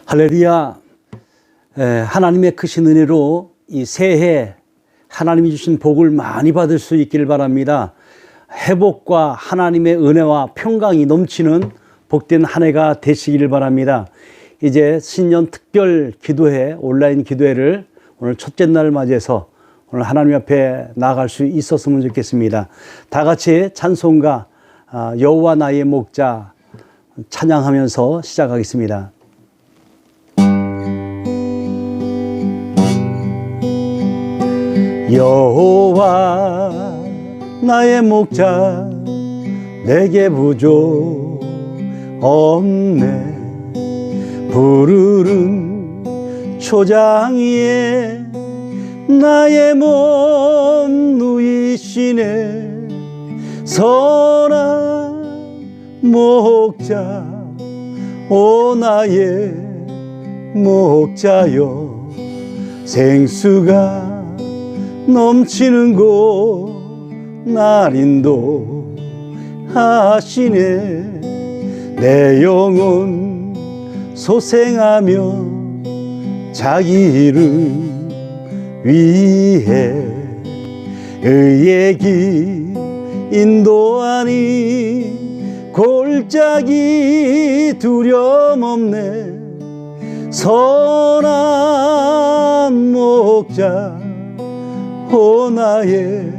할렐루야. 하나님의 크신 은혜로 이 새해 하나님이 주신 복을 많이 받을 수 있기를 바랍니다. 회복과 하나님의 은혜와 평강이 넘치는 복된 한 해가 되시기를 바랍니다. 이제 신년 특별 기도회, 온라인 기도회를 오늘 첫째 날을 맞이해서 오늘 하나님 앞에 나아갈 수 있었으면 좋겠습니다. 다 같이 찬송가 여호와 나의 목자 찬양하면서 시작하겠습니다. 여호와 나의 목자 내게 부족 없네. 푸르른 초장 위에 나의 몸 누이시네. 선한 목자 오 나의 목자여, 생수가 넘치는 곳 날 인도하시네. 내 영혼 소생하며 자기 이름 위해 의의 길 인도하니 골짜기 두려움 없네. 선한 목자 오 나의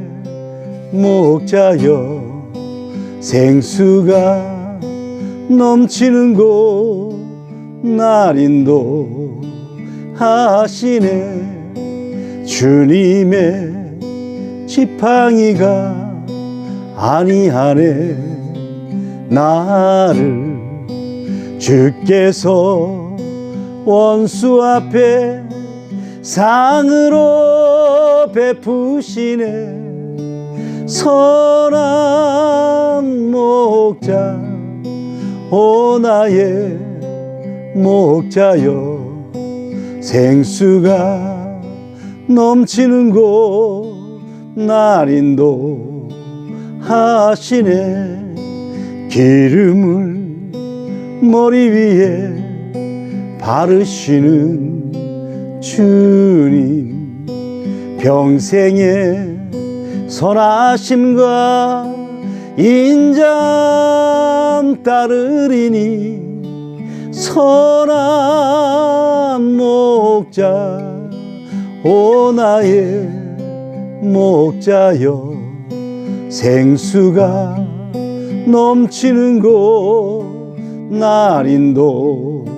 목자여, 생수가 넘치는 곳 날 인도하시네. 주님의 지팡이가 아니하네. 나를 주께서 원수 앞에 상으로 베푸시네. 선한 목자 오 나의 목자여, 생수가 넘치는 곳 날 인도하시네. 기름을 머리 위에 바르시는 주님, 평생의 선하심과 인자함 따르리니. 선한 목자 오 나의 목자여, 생수가 넘치는 곳 날 인도하시네.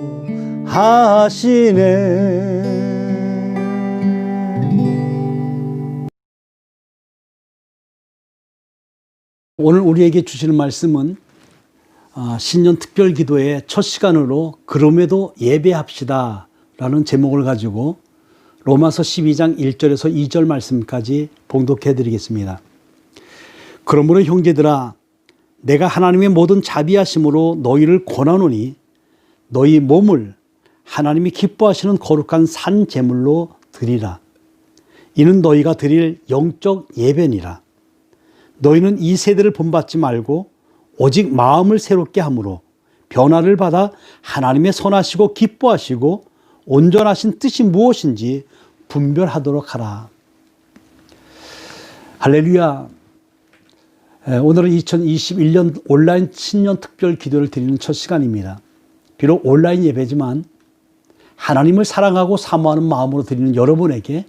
오늘 우리에게 주시는 말씀은 신년 특별기도의 첫 시간으로 그럼에도 예배합시다 라는 제목을 가지고 로마서 12장 1절에서 2절 말씀까지 봉독해 드리겠습니다. 그러므로 형제들아, 내가 하나님의 모든 자비하심으로 너희를 권하노니 너희 몸을 하나님이 기뻐하시는 거룩한 산 제물로 드리라. 이는 너희가 드릴 영적 예배니라. 너희는 이 세대를 본받지 말고 오직 마음을 새롭게 함으로 변화를 받아 하나님의 선하시고 기뻐하시고 온전하신 뜻이 무엇인지 분별하도록 하라. 할렐루야. 오늘은 2021년 온라인 신년 특별 기도를 드리는 첫 시간입니다. 비록 온라인 예배지만 하나님을 사랑하고 사모하는 마음으로 드리는 여러분에게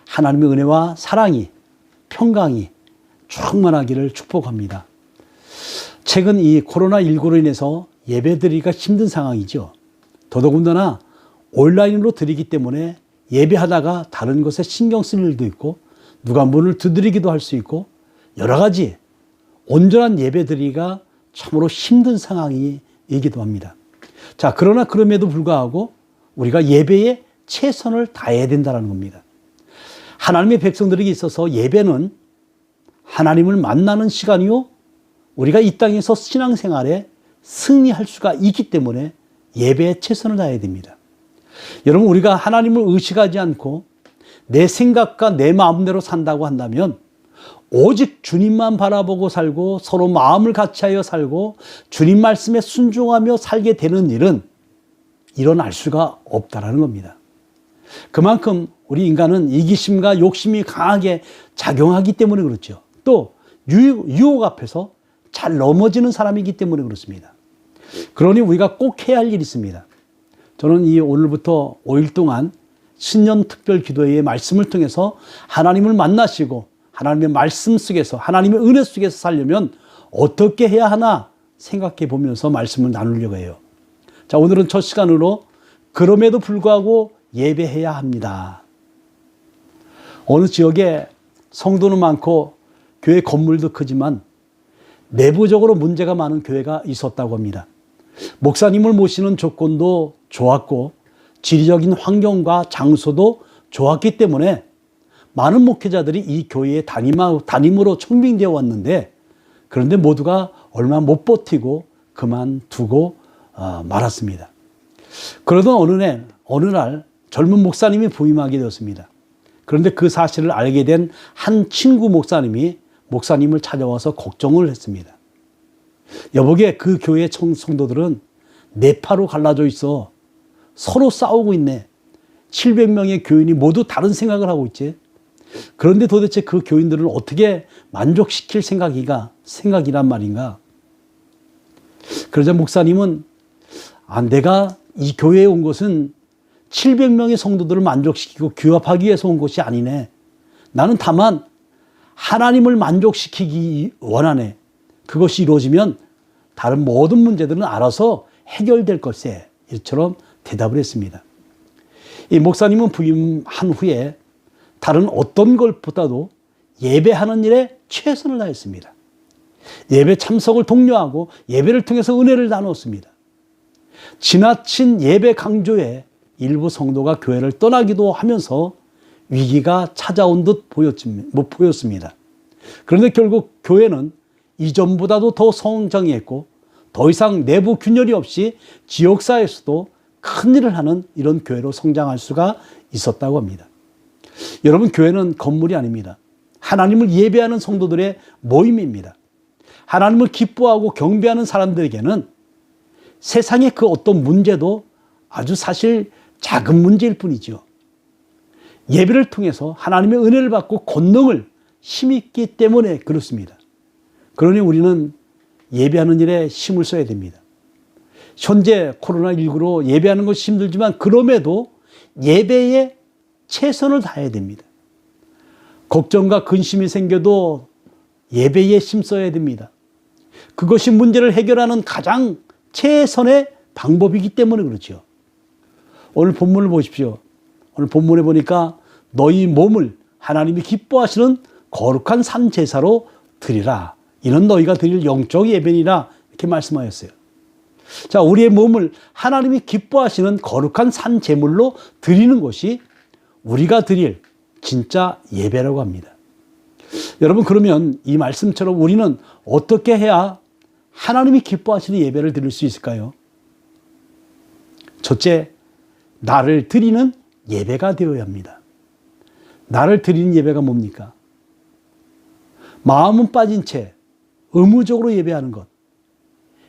하나님의 은혜와 사랑이, 평강이 충만하기를 축복합니다. 최근 이 코로나19로 인해서 예배드리기가 힘든 상황이죠. 더더군다나 온라인으로 드리기 때문에 예배하다가 다른 것에 신경 쓸 일도 있고 누가 문을 두드리기도 할 수 있고 여러 가지 온전한 예배드리기가 참으로 힘든 상황이기도 합니다. 자, 그러나 그럼에도 불구하고 우리가 예배에 최선을 다해야 된다는 겁니다. 하나님의 백성들에게 있어서 예배는 하나님을 만나는 시간이요, 우리가 이 땅에서 신앙생활에 승리할 수가 있기 때문에 예배에 최선을 다해야 됩니다. 여러분, 우리가 하나님을 의식하지 않고 내 생각과 내 마음대로 산다고 한다면 오직 주님만 바라보고 살고 서로 마음을 같이하여 살고 주님 말씀에 순종하며 살게 되는 일은 일어날 수가 없다라는 겁니다. 그만큼 우리 인간은 이기심과 욕심이 강하게 작용하기 때문에 그렇죠. 또 유혹 앞에서 잘 넘어지는 사람이기 때문에 그렇습니다. 그러니 우리가 꼭 해야 할 일이 있습니다. 저는 이 오늘부터 5일 동안 신년 특별 기도회의 말씀을 통해서 하나님을 만나시고 하나님의 말씀 속에서 하나님의 은혜 속에서 살려면 어떻게 해야 하나 생각해 보면서 말씀을 나누려고 해요. 자, 오늘은 첫 시간으로 그럼에도 불구하고 예배해야 합니다. 어느 지역에 성도는 많고 교회 건물도 크지만 내부적으로 문제가 많은 교회가 있었다고 합니다. 목사님을 모시는 조건도 좋았고 지리적인 환경과 장소도 좋았기 때문에 많은 목회자들이 이 교회에 담임으로 청빙되어 왔는데 그런데 모두가 얼마 못 버티고 그만두고 말았습니다. 그러던 어느 날 젊은 목사님이 부임하게 되었습니다. 그런데 그 사실을 알게 된 한 친구 목사님이 목사님을 찾아와서 걱정을 했습니다. 여보게, 그 교회 성도들은 네 파로 갈라져 있어. 서로 싸우고 있네. 700명의 교인이 모두 다른 생각을 하고 있지. 그런데 도대체 그 교인들을 어떻게 만족시킬 생각이란 말인가? 그러자 목사님은 내가 이 교회에 온 것은 700명의 성도들을 만족시키고 규합하기 위해서 온 것이 아니네. 나는 다만 하나님을 만족시키기 원하네. 그것이 이루어지면 다른 모든 문제들은 알아서 해결될 것에 이처럼 대답을 했습니다. 이 목사님은 부임한 후에 다른 어떤 것보다도 예배하는 일에 최선을 다했습니다. 예배 참석을 독려하고 예배를 통해서 은혜를 나눴습니다. 지나친 예배 강조에 일부 성도가 교회를 떠나기도 하면서 위기가 찾아온 듯 보였습니다. 그런데 결국 교회는 이전보다도 더 성장했고 더 이상 내부 균열이 없이 지역사회에서도 큰 일을 하는 이런 교회로 성장할 수가 있었다고 합니다. 여러분, 교회는 건물이 아닙니다. 하나님을 예배하는 성도들의 모임입니다. 하나님을 기뻐하고 경배하는 사람들에게는 세상의 그 어떤 문제도 아주 사실 작은 문제일 뿐이죠. 예배를 통해서 하나님의 은혜를 받고 권능을 힘입기 때문에 그렇습니다. 그러니 우리는 예배하는 일에 힘을 써야 됩니다. 현재 코로나19로 예배하는 것이 힘들지만 그럼에도 예배에 최선을 다해야 됩니다. 걱정과 근심이 생겨도 예배에 힘써야 됩니다. 그것이 문제를 해결하는 가장 최선의 방법이기 때문에 그렇죠. 오늘 본문을 보십시오. 오늘 본문에 보니까 너희 몸을 하나님이 기뻐하시는 거룩한 산 제사로 드리라. 이는 너희가 드릴 영적 예배니라. 이렇게 말씀하였어요. 자, 우리의 몸을 하나님이 기뻐하시는 거룩한 산 제물로 드리는 것이 우리가 드릴 진짜 예배라고 합니다. 여러분, 그러면 이 말씀처럼 우리는 어떻게 해야 하나님이 기뻐하시는 예배를 드릴 수 있을까요? 첫째, 나를 드리는 예배가 되어야 합니다. 나를 드리는 예배가 뭡니까? 마음은 빠진 채 의무적으로 예배하는 것.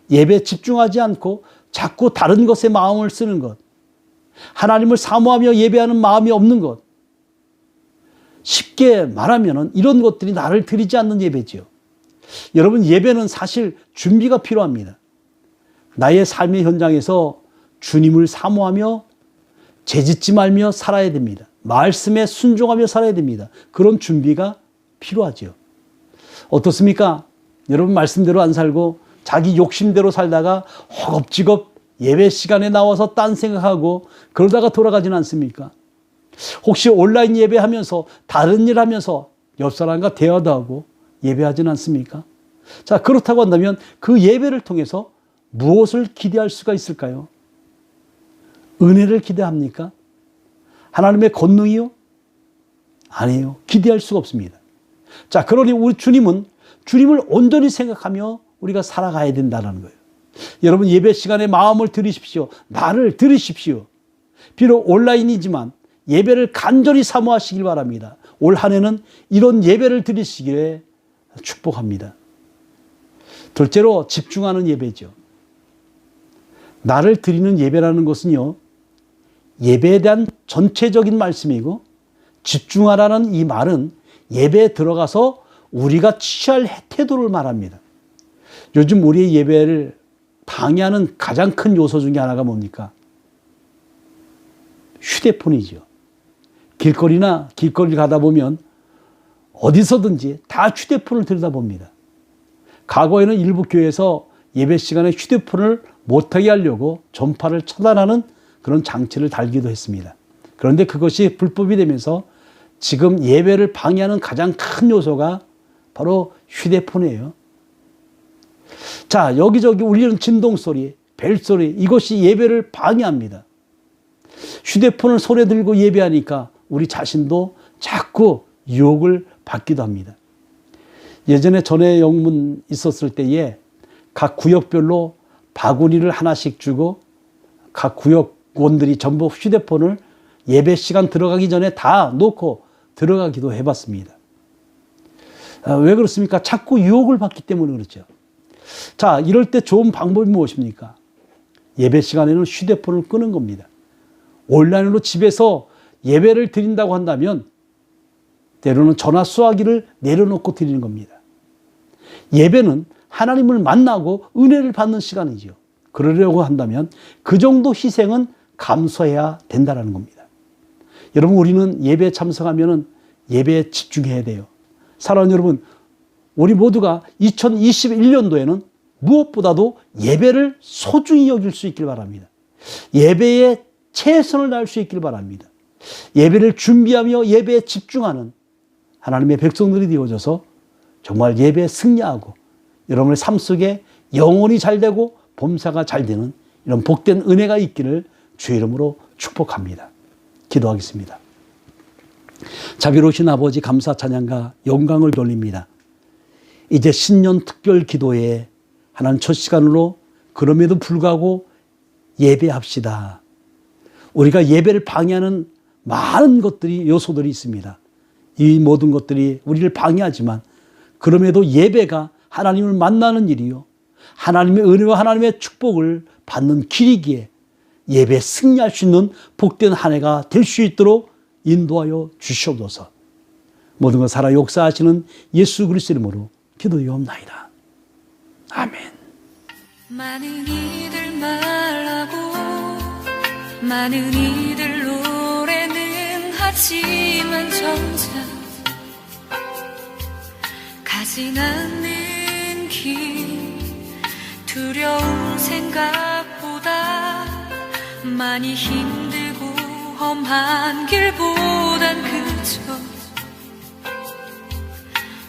예배에 집중하지 않고 자꾸 다른 것에 마음을 쓰는 것. 하나님을 사모하며 예배하는 마음이 없는 것. 쉽게 말하면 이런 것들이 나를 드리지 않는 예배지요. 여러분, 예배는 사실 준비가 필요합니다. 나의 삶의 현장에서 주님을 사모하며 죄짓지 말며 살아야 됩니다. 말씀에 순종하며 살아야 됩니다. 그런 준비가 필요하죠. 어떻습니까? 여러분, 말씀대로 안 살고 자기 욕심대로 살다가 허겁지겁 예배 시간에 나와서 딴 생각하고 그러다가 돌아가지는 않습니까? 혹시 온라인 예배하면서 다른 일 하면서 옆 사람과 대화도 하고 예배하지는 않습니까? 자, 그렇다고 한다면 그 예배를 통해서 무엇을 기대할 수가 있을까요? 은혜를 기대합니까? 하나님의 권능이요? 아니에요. 기대할 수가 없습니다. 자, 그러니 우리 주님을 온전히 생각하며 우리가 살아가야 된다는 거예요. 여러분, 예배 시간에 마음을 들이십시오. 나를 들으십시오. 비록 온라인이지만 예배를 간절히 사모하시길 바랍니다. 올 한 해는 이런 예배를 드리시기에 축복합니다. 둘째로 집중하는 예배죠. 나를 드리는 예배라는 것은요, 예배에 대한 전체적인 말씀이고, 집중하라는 이 말은 예배에 들어가서 우리가 취할 태도를 말합니다. 요즘 우리의 예배를 방해하는 가장 큰 요소 중에 하나가 뭡니까? 휴대폰이죠. 길거리를 가다 보면 어디서든지 다 휴대폰을 들여다봅니다. 과거에는 일부 교회에서 예배 시간에 휴대폰을 못하게 하려고 전파를 차단하는 그런 장치를 달기도 했습니다. 그런데 그것이 불법이 되면서 지금 예배를 방해하는 가장 큰 요소가 바로 휴대폰이에요. 자, 여기저기 울리는 진동소리, 벨소리, 이것이 예배를 방해합니다. 휴대폰을 손에 들고 예배하니까 우리 자신도 자꾸 유혹을 받기도 합니다. 예전에 전에 영문 있었을 때에 각 구역별로 바구니를 하나씩 주고 각 구역원들이 전부 휴대폰을 예배 시간 들어가기 전에 다 놓고 들어가기도 해봤습니다. 왜 그렇습니까? 자꾸 유혹을 받기 때문에 그렇죠. 자, 이럴 때 좋은 방법이 무엇입니까? 예배 시간에는 휴대폰을 끄는 겁니다. 온라인으로 집에서 예배를 드린다고 한다면 때로는 전화 수화기를 내려놓고 드리는 겁니다. 예배는 하나님을 만나고 은혜를 받는 시간이죠. 그러려고 한다면 그 정도 희생은 감수해야 된다는 겁니다. 여러분, 우리는 예배에 참석하면 예배에 집중해야 돼요. 사랑하는 여러분, 우리 모두가 2021년도에는 무엇보다도 예배를 소중히 여길 수 있길 바랍니다. 예배에 최선을 다할 수 있길 바랍니다. 예배를 준비하며 예배에 집중하는 하나님의 백성들이 되어져서 정말 예배에 승리하고 여러분의 삶 속에 영혼이 잘되고 범사가 잘되는 이런 복된 은혜가 있기를 주의 이름으로 축복합니다. 기도하겠습니다. 자비로우신 아버지, 감사 찬양과 영광을 돌립니다. 이제 신년 특별 기도에 하나님 첫 시간으로 그럼에도 불구하고 예배합시다. 우리가 예배를 방해하는 많은 것들이, 요소들이 있습니다. 이 모든 것들이 우리를 방해하지만 그럼에도 예배가 하나님을 만나는 일이요, 하나님의 은혜와 하나님의 축복을 받는 길이기에 예배에 승리할 수 있는 복된 한 해가 될 수 있도록 인도하여 주시옵소서. 모든 것 살아 역사하시는 예수 그리스도 이름으로 기도드리옵나이다. 아멘. 많은 이들 말하고 많은 이들 노래는 하지만 정작 가진 않는 길, 두려운 생각보다 많이 힘들고 험한 길보단 그저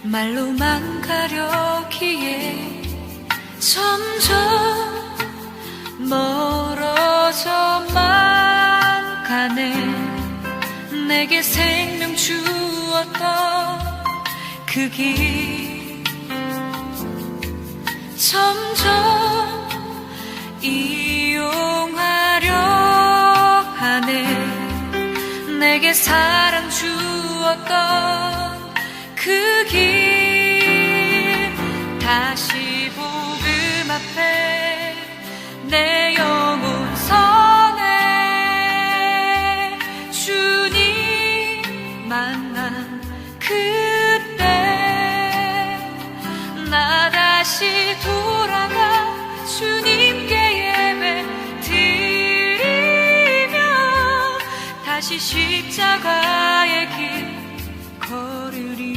말로만 가려기에 점점 멀어져만 가네. 내게 생명 주었던 그 길 점점 이용하려 하네. 내게 사랑 주었던 그 길 다시 복음 앞에 내 영혼 선해. 주님 만난 그때 나 다시 돌아가 주님께 예배 드리며 다시 십자가의 길 걸으리.